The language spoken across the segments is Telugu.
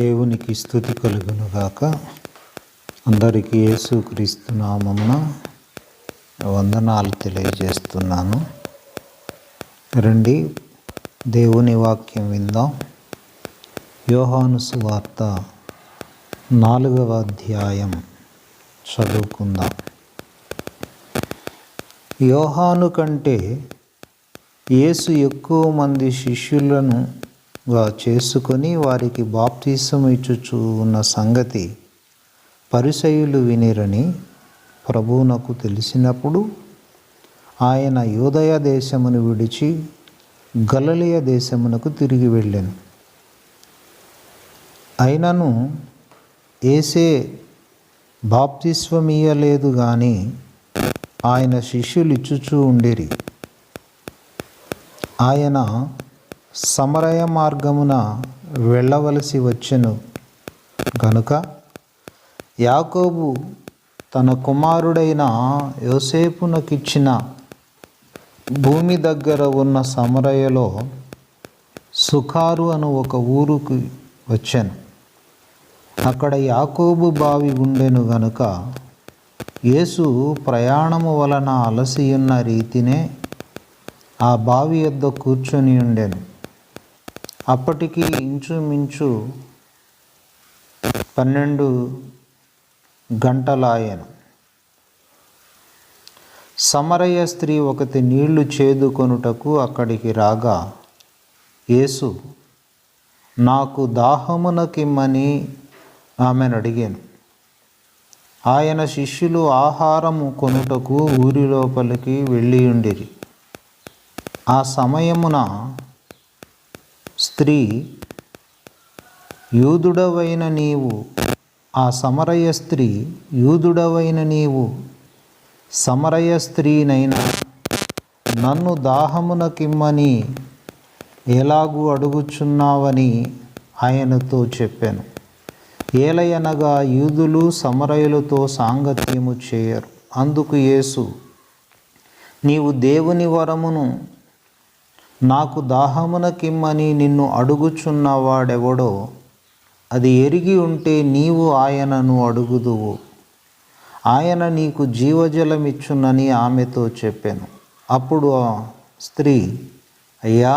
దేవునికి స్తుతి కలుగునుగాక. అందరికీ యేసుక్రీస్తు నామమున వందనాలు తెలియజేస్తున్నాను. రండి దేవుని వాక్యం విందాం. యోహాను సువార్త 4వ అధ్యాయం చదువుకుందాం. యోహాను కంటే యేసు ఎక్కువ మంది శిష్యులను చేసుకొని వారికి బాప్తిసం ఇచ్చుచూ ఉన్న సంగతి పరిసయ్యులు వినిరని ప్రభువునకు తెలిసినప్పుడు ఆయన యూదయ దేశమును విడిచి గలిలయ దేశమునకు తిరిగి వెళ్ళెను. అయినను యేసే బాప్తిస్మమియ్యలేదు గాని ఆయన శిష్యులు ఇచ్చుచూ ఉండిరి. ఆయన సమరయ మార్గమున వెళ్ళవలసి వచ్చెను గనుక యాకోబు తన కుమారుడైన యోసేపునకిచ్చిన భూమి దగ్గర ఉన్న సమరయలో సుకారు అను ఒక ఊరుకు వచ్చెను. అక్కడ యాకోబు బావి ఉండెను గనుక యేసు ప్రయాణము వలన అలసియున్న రీతినే ఆ బావి యొద్ద కూర్చొని ఉండెను. అప్పటికి ఇంచుమించు 12 గంటలాయెను. సమరయ స్త్రీ ఒకతి నీళ్లు చేదుకొనుటకు అక్కడికి రాగా యేసు నాకు దాహమునకిమ్మని ఆమెను అడిగాను. ఆయన శిష్యులు ఆహారము కొనుటకు ఊరి లోపలికి వెళ్ళియుండిరి. ఆ సమయమున స్త్రీ యూదుడవైన నీవు సమరయ స్త్రీనైన నన్ను దాహమునకిమ్మని ఎలాగూ అడుగుచున్నావని ఆయనతో చెప్పాను. ఏలయనగా యూదులు సమరయులతో సాంగత్యము చేయరు. అందుకు యేసు నీవు దేవుని వరమును నాకు దాహమునకిమ్మని నిన్ను అడుగుచున్నవాడెవడో అది ఎరిగి ఉంటే నీవు ఆయనను అడుగుదువు, ఆయన నీకు జీవజలమిచ్చునని ఆమెతో చెప్పాను. అప్పుడు ఆ స్త్రీ అయ్యా,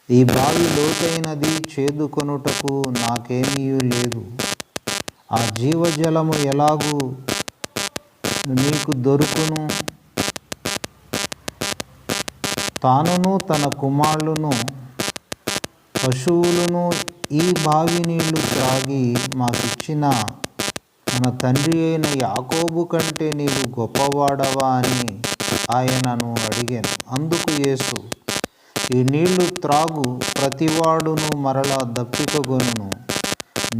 ఈ బావి లోతైనది, చేదుకొనుటకు నాకేమీ లేదు. ఆ జీవజలము ఎలాగూ నీకు దొరుకును? తానును తన కుమారులను పశువులను ఈ బావి నీళ్లు త్రాగి మాకిచ్చిన మన తండ్రి అయిన యాకోబు కంటే నీవు గొప్పవాడవా అని ఆయనను అడిగాను. అందుకు యేసు ఈ నీళ్లు త్రాగు ప్రతివాడును మరలా దప్పికగొనును.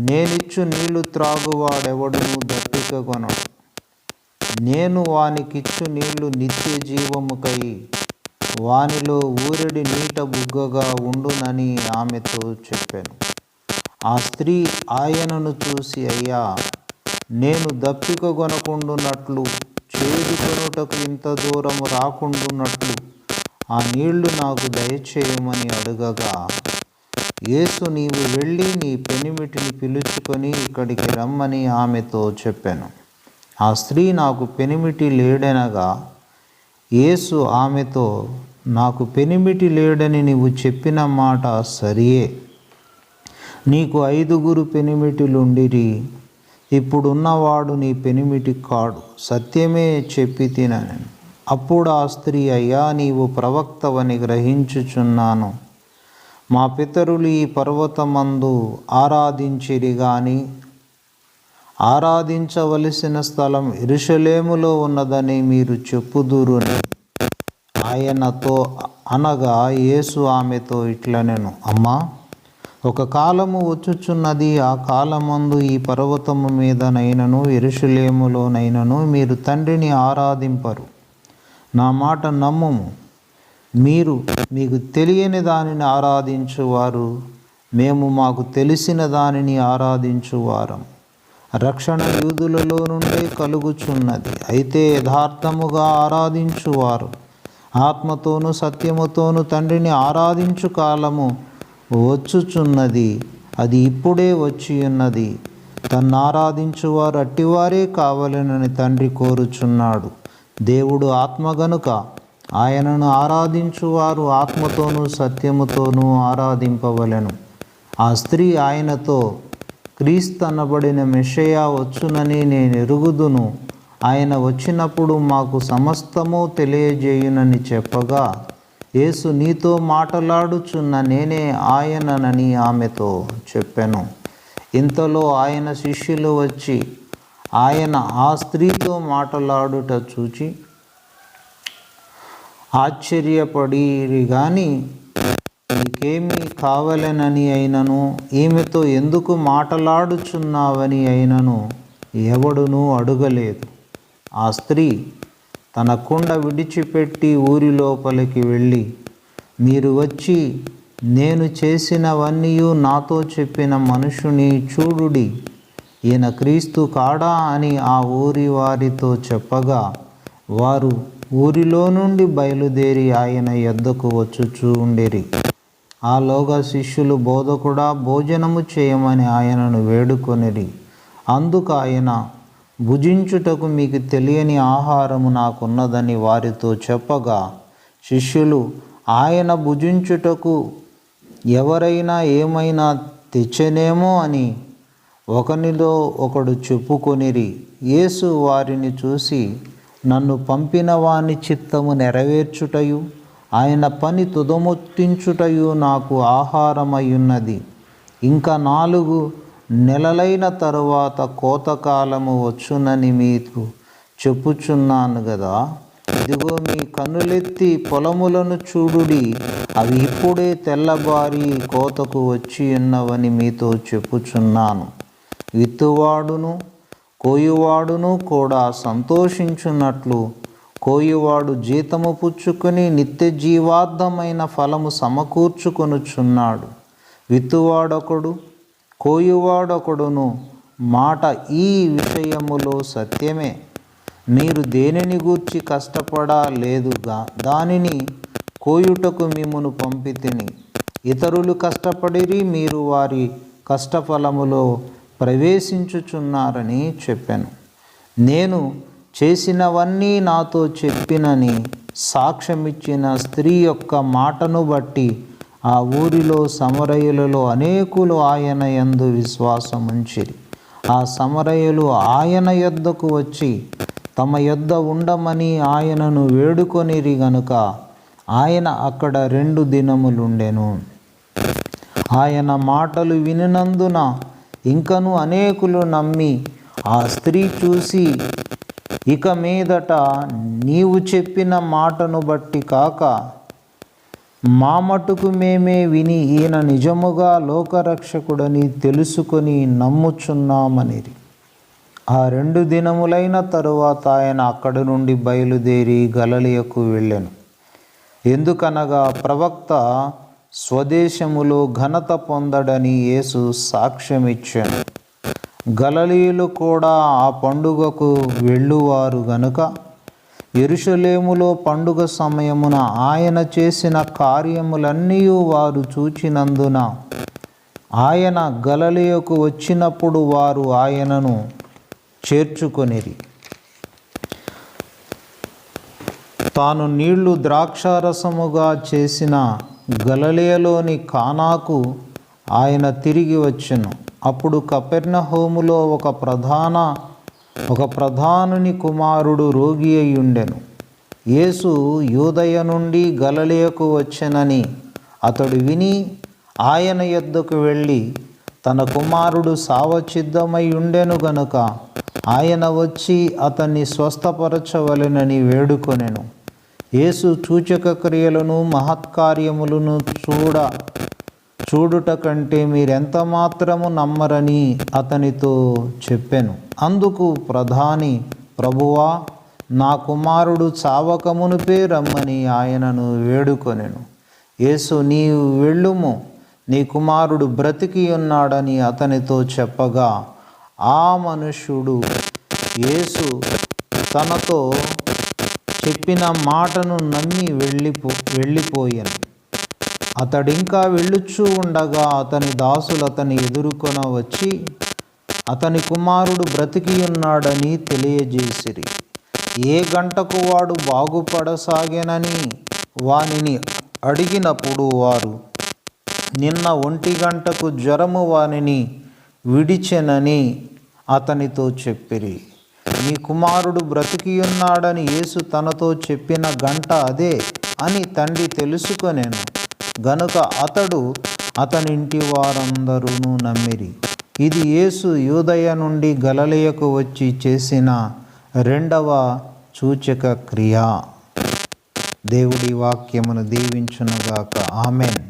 నేనిచ్చు నీళ్లు త్రాగువాడెవడును దప్పికగొనడు. నేను వానికిచ్చు నీళ్లు నిత్య జీవముకై వానిలో ఊరెడి నీట బుగ్గగా ఉండునని ఆమెతో చెప్పాను. ఆ స్త్రీ ఆయనను చూసి అయ్యా, నేను దప్పికగొనకుండునట్లు చేదుకొనుటకు ఇంత దూరము రాకుండునట్లు ఆ నీళ్లు నాకు దయచేయమని అడుగగా యేసు నీవు వెళ్ళి నీ పెనిమిటిని పిలుచుకొని ఇక్కడికి రమ్మని ఆమెతో చెప్పాను. ఆ స్త్రీ నాకు పెనిమిటి లేడనగా యేసు ఆమెతో నాకు పెనిమిటి లేడని నీవు చెప్పిన మాట సరియే. నీకు 5 పెనిమిటిలుండిరి. ఇప్పుడున్నవాడు నీ పెనిమిటి కాడు. సత్యమే చెప్పి తినను. అప్పుడు ఆ స్త్రీ అయ్యా, నీవు ప్రవక్తవని గ్రహించుచున్నాను. మా పితరులు ఈ పర్వతమందు ఆరాధించిరి గాని ఆరాధించవలసిన స్థలం యెరూషలేములో ఉన్నదని మీరు చెప్పుదురుని ఆయనతో అనగా యేసు ఆమెతో ఇట్లనెను, అమ్మా, ఒక కాలము వచ్చుచున్నది, ఆ కాలమందు ఈ పర్వతము మీదనైనను యెరూషలేములోనైనను మీరు తండ్రిని ఆరాధింపరు. నా మాట నమ్ముము. మీరు మీకు తెలియని దానిని ఆరాధించువారు, మేము మాకు తెలిసిన దానిని ఆరాధించువారం. రక్షణ యూదులలో నుండే కలుగుచున్నది. అయితే యథార్థముగా ఆరాధించువారు ఆత్మతోనూ సత్యముతోనూ తండ్రిని ఆరాధించు కాలము వచ్చుచున్నది, అది ఇప్పుడే వచ్చి ఉన్నది. తన్ను ఆరాధించువారు అట్టివారే కావాలనని తండ్రి కోరుచున్నాడు. దేవుడు ఆత్మ గనుక ఆయనను ఆరాధించువారు ఆత్మతోనూ సత్యముతోనూ ఆరాధింపవలెను. ఆ స్త్రీ ఆయనతో, క్రీస్తు అనబడిన మెస్సీయా వచ్చునని నేను ఎరుగుదును, ఆయన వచ్చినప్పుడు మాకు సమస్తము తెలియజేయునని చెప్పగా, యేసు, నీతో మాటలాడుచున్న నేనే ఆయననని ఆమెతో చెప్పెను. ఇంతలో ఆయన శిష్యులు వచ్చి ఆయన ఆ స్త్రీతో మాటలాడుట చూచి ఆశ్చర్యపడిరి గాని నీకేమి కావలెనని అయినను, ఈమెతో ఎందుకు మాటలాడుచున్నావని అయినను ఎవడునూ అడుగలేదు. ఆ స్త్రీ తన కుండ విడిచిపెట్టి ఊరి లోపలికి వెళ్ళి, మీరు వచ్చి నేను చేసినవన్నీ నాతో చెప్పిన మనుషుని చూడుడి, ఈయన క్రీస్తు కాడా అని ఆ ఊరి వారితో చెప్పగా, వారు ఊరిలో నుండి బయలుదేరి ఆయన యొద్దకు వచ్చుచూ ఉండిరి. ఆలోగా శిష్యులు, బోధకుడా, భోజనము చేయమని ఆయనను వేడుకొనిరి. అందుకు ఆయన, భుజించుటకు మీకు తెలియని ఆహారము నాకున్నదని వారితో చెప్పగా, శిష్యులు ఆయన భుజించుటకు ఎవరైనా ఏమైనా తెచ్చనేమో అని ఒకనిలో ఒకడు చెప్పుకొనిరి. యేసు వారిని చూసి, నన్ను పంపిన వాని చిత్తము నెరవేర్చుటయు ఆయన పని తుదముట్టించుటయు నాకు ఆహారమయ్యున్నది. ఇంకా 4 నెలలైన తరువాత కోతకాలము వచ్చునని మీకు చెప్పుచున్నాను గదా. ఇదిగో మీ కన్నులెత్తి పొలములను చూడుడి, అవి ఇప్పుడే తెల్లబారి కోతకు వచ్చి ఉన్నవని మీతో చెప్పుచున్నాను. విత్తువాడును కోయువాడును కూడా సంతోషించున్నట్లు కోయువాడు జీతము పుచ్చుకొని నిత్య జీవార్థమైన ఫలము సమకూర్చుకొనుచున్నాడు. విత్తువాడొకడు కోయువాడొకడును మాట ఈ విషయములో సత్యమే. మీరు దేనిని గూర్చి కష్టపడలేదుగా దానిని కోయుటకు మిమ్మును పంపితిని. ఇతరులు కష్టపడిరి, మీరు వారి కష్టఫలములో ప్రవేశించుచున్నారని చెప్పాను. నేను చేసినవన్నీ నాతో చెప్పినని సాక్ష్యమిచ్చిన స్త్రీ యొక్క మాటను బట్టి ఆ ఊరిలో సమరయులలో అనేకులు ఆయన యందు విశ్వాసముంచిరి. ఆ సమరయులు ఆయన యొద్దకు వచ్చి తమ యొద్ద ఉండమని ఆయనను వేడుకొనిరి గనుక ఆయన అక్కడ 2 దినములుండెను. ఆయన మాటలు వినినందున ఇంకను అనేకులు నమ్మి, ఆ స్త్రీ చూసి, ఇక మీదట నీవు చెప్పిన మాటను బట్టి కాక మా మటుకు మేమే విని ఈయన నిజముగా లోకరక్షకుడని తెలుసుకొని నమ్ముచున్నామనిరి. ఆ 2 దినములైన తరువాత ఆయన అక్కడి నుండి బయలుదేరి గలిలయకు వెళ్ళెను. ఎందుకనగా ప్రవక్త స్వదేశములో ఘనత పొందడని యేసు సాక్ష్యమిచ్చాను. గలిలయులు కూడా ఆ పండుగకు వెళ్ళువారు గనుక యెరూషలేములో పండుగ సమయమున ఆయన చేసిన కార్యములన్నీ వారు చూచినందున ఆయన గలిలయకు వచ్చినప్పుడు వారు ఆయనను చేర్చుకొనిరి. తాను నీళ్లు ద్రాక్షారసముగా చేసిన గలిలయలోని కానాకు ఆయన తిరిగి వచ్చెను. అప్పుడు కపెర్నహూములో ఒక ప్రధానుని కుమారుడు రోగి అయి ఉండెను. యేసు యూదయ నుండి గలిలయకు వచ్చెనని అతడు విని ఆయన యొద్దకు వెళ్ళి, తన కుమారుడు సావసిద్ధమై ఉండెను గనుక ఆయన వచ్చి అతన్ని స్వస్థపరచవలెనని వేడుకొనెను. యేసు సూచక క్రియలను మహత్కార్యములను చూడుట కంటే మీరెంత మాత్రము నమ్మరని అతనితో చెప్పెను. అందుకు ప్రధాని, ప్రభువా, నా కుమారుడు చావకమునుపే రమ్మని ఆయనను వేడుకొనెను. యేసు, నీవు వెళ్ళుము, నీ కుమారుడు బ్రతికి ఉన్నాడని అతనితో చెప్పగా, ఆ మనుష్యుడు యేసు తనతో చెప్పిన మాటను నమ్మి వెళ్ళిపోయాను. అతడింకా వెళ్ళుచూ ఉండగా అతని దాసులు అతని ఎదుర్కొన వచ్చి అతని కుమారుడు బ్రతికి ఉన్నాడని తెలియజేసిరి. ఏ గంటకు వాడు బాగుపడసాగెనని వానిని అడిగినప్పుడు వారు, నిన్న 1 గంటకు జ్వరము వానిని విడిచెనని అతనితో చెప్పిరి. నీ కుమారుడు బ్రతికియున్నాడని యేసు తనతో చెప్పిన గంట అదే అని తండ్రి తెలుసుకొనెను గనుక అతడు అతనింటి వారందరూ నమ్మిరి. ఇది యేసు యూదయ నుండి గలిలయకు వచ్చి చేసిన 2వ సూచక క్రియ. దేవుడి వాక్యమును దీవించునుగాక. ఆమెన్.